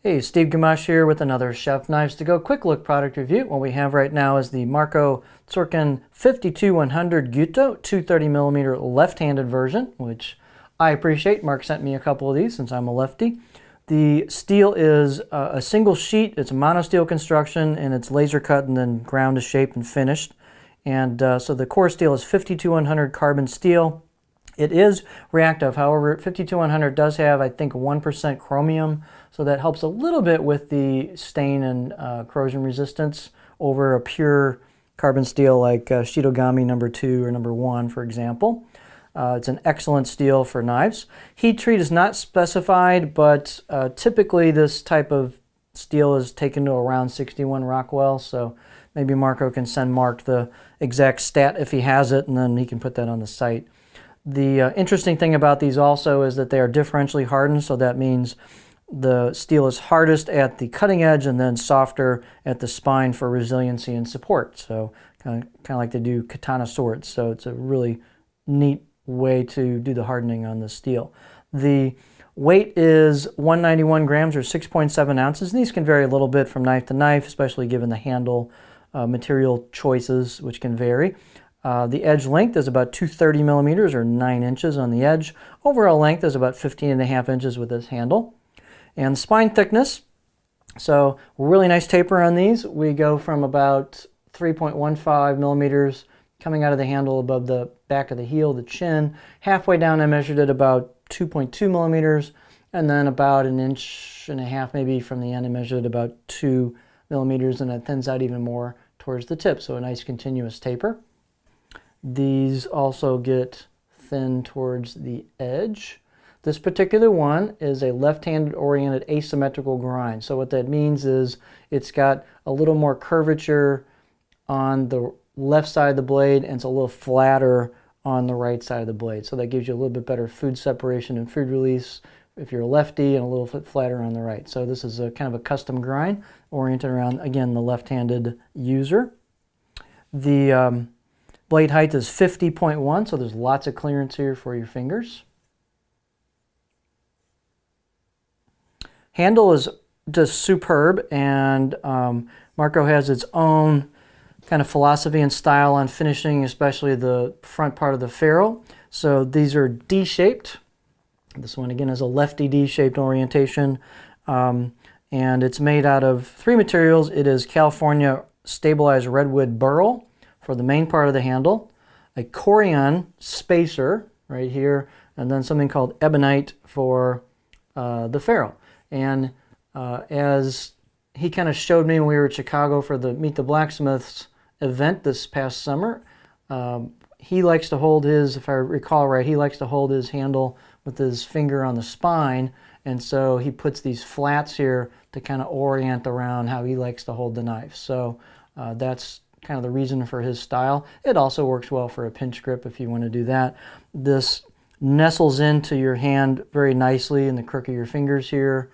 Hey, Steve Gamache here with another Chef Knives to Go quick look product review. What we have right now is the Marco Tsourkan 52100 Gyuto 230mm left-handed version, which I appreciate. Mark sent me a couple of these since I'm a lefty. The steel is a single sheet. It's a monosteel construction, and it's laser cut and then ground to shape and finished. And so the core steel is 52100 carbon steel. It is reactive, however, 52100 does have, I think, 1% chromium, so that helps a little bit with the stain and corrosion resistance over a pure carbon steel like Shitogami number 2 or number 1, for example. It's an excellent steel for knives. Heat treat is not specified, but typically this type of steel is taken to around 61 Rockwell, so maybe Marco can send Mark the exact stat if he has it, and then he can put that on the site. The interesting thing about these also is that they are differentially hardened, so that means the steel is hardest at the cutting edge and then softer at the spine for resiliency and support. So kind of like they do katana swords. So it's a really neat way to do the hardening on the steel. The weight is 191 grams or 6.7 ounces. And these can vary a little bit from knife to knife, especially given the handle material choices, which can vary. The edge length is about 230 millimeters or 9 inches on the edge. Overall length is about 15.5 inches with this handle. And spine thickness, so really nice taper on these. We go from about 3.15 millimeters coming out of the handle above the back of the heel, the chin. Halfway down I measured it about 2.2 millimeters, and then about 1.5 inches maybe from the end I measured it about 2 millimeters, and it thins out even more towards the tip, so a nice continuous taper. These also get thin towards the edge. This particular one is a left-handed oriented asymmetrical grind. So what that means is it's got a little more curvature on the left side of the blade and it's a little flatter on the right side of the blade. So that gives you a little bit better food separation and food release if you're a lefty, and a little bit flatter on the right. So this is a kind of a custom grind oriented around, again, the left-handed user. The blade height is 50.1, so there's lots of clearance here for your fingers. Handle is just superb, and Marco has its own kind of philosophy and style on finishing, especially the front part of the ferrule. So these are D-shaped. This one, again, is a lefty D-shaped orientation, and it's made out of 3 materials. It is California stabilized redwood burl for the main part of the handle, a corian spacer right here, and then something called ebonite for the ferrule. And as he kind of showed me when we were at Chicago for the Meet the Blacksmiths event this past summer, he likes to hold his, if I recall right, he likes to hold his handle with his finger on the spine, and so he puts these flats here to kind of orient around how he likes to hold the knife. So that's kind of the reason for his style. It also works well for a pinch grip if you want to do that. This nestles into your hand very nicely in the crook of your fingers here.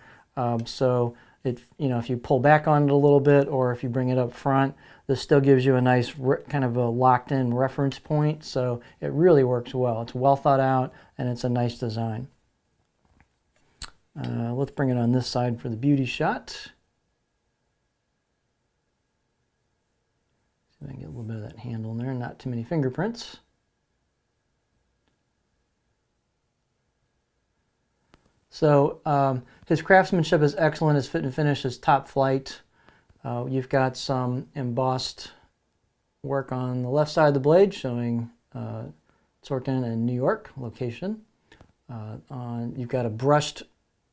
So it, if you pull back on it a little bit or if you bring it up front, this still gives you a nice kind of a locked-in reference point. So it really works well. It's well thought out and it's a nice design. Let's bring it on this side for the beauty shot. I get a little bit of that handle in there, not too many fingerprints. So his craftsmanship is excellent. His fit and finish is top flight. You've got some embossed work on the left side of the blade showing Tsourkan and New York location. You've got a brushed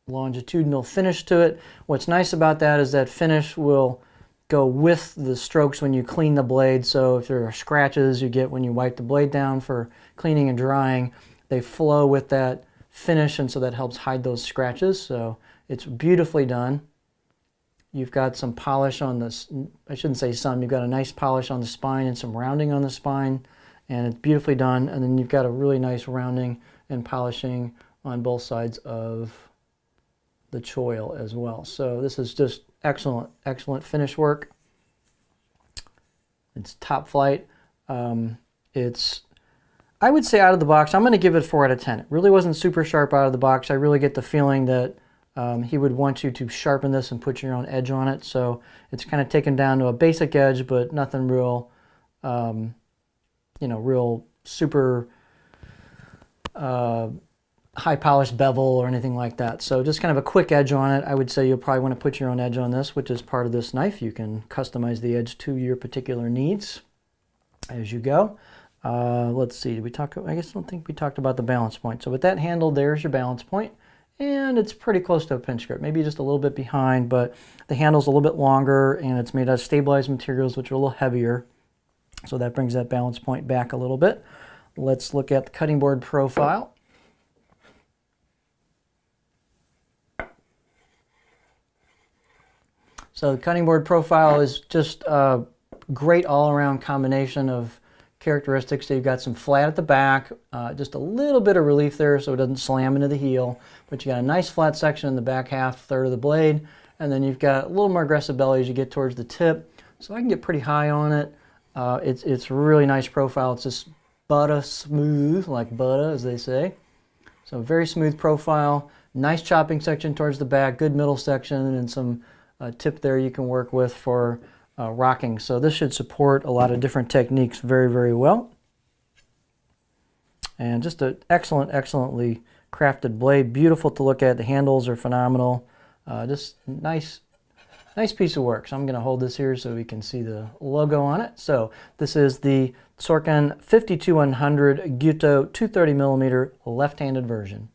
longitudinal finish to it. What's nice about that is that finish will go with the strokes when you clean the blade. So if there are scratches you get when you wipe the blade down for cleaning and drying, they flow with that finish, and so that helps hide those scratches. So it's beautifully done. You've got some polish on this, I shouldn't say some, you've got a nice polish on the spine and some rounding on the spine, and it's beautifully done. And then you've got a really nice rounding and polishing on both sides of the choil as well. So this is just excellent, excellent finish work. It's top flight. It's, I would say out of the box, I'm going to give it 4 out of 10. It really wasn't super sharp out of the box. I really get the feeling that he would want you to sharpen this and put your own edge on it. So it's kind of taken down to a basic edge, but nothing real, real super high polished bevel or anything like that. So just kind of a quick edge on it. I would say you'll probably want to put your own edge on this, which is part of this knife. You can customize the edge to your particular needs as you go. Let's see, did we talk? I guess I don't think we talked about the balance point. So with that handle, there's your balance point, and it's pretty close to a pinch grip, maybe just a little bit behind, but the handle's a little bit longer, and it's made out of stabilized materials, which are a little heavier. So that brings that balance point back a little bit. Let's look at the cutting board profile. So the cutting board profile is just a great all-around combination of characteristics. So you've got some flat at the back, just a little bit of relief there so it doesn't slam into the heel, but you got a nice flat section in the back half third of the blade, and then you've got a little more aggressive belly as you get towards the tip. So I can get pretty high on it. It's really nice profile. It's just butter smooth, like butter as they say. So very smooth profile, nice chopping section towards the back, good middle section, and some tip there you can work with for rocking. So this should support a lot of different techniques very, very well. And just an excellently crafted blade. Beautiful to look at. The handles are phenomenal. Just nice piece of work. So I'm going to hold this here so we can see the logo on it. So this is the Tsourkan 52100 Gyuto 230mm left-handed version.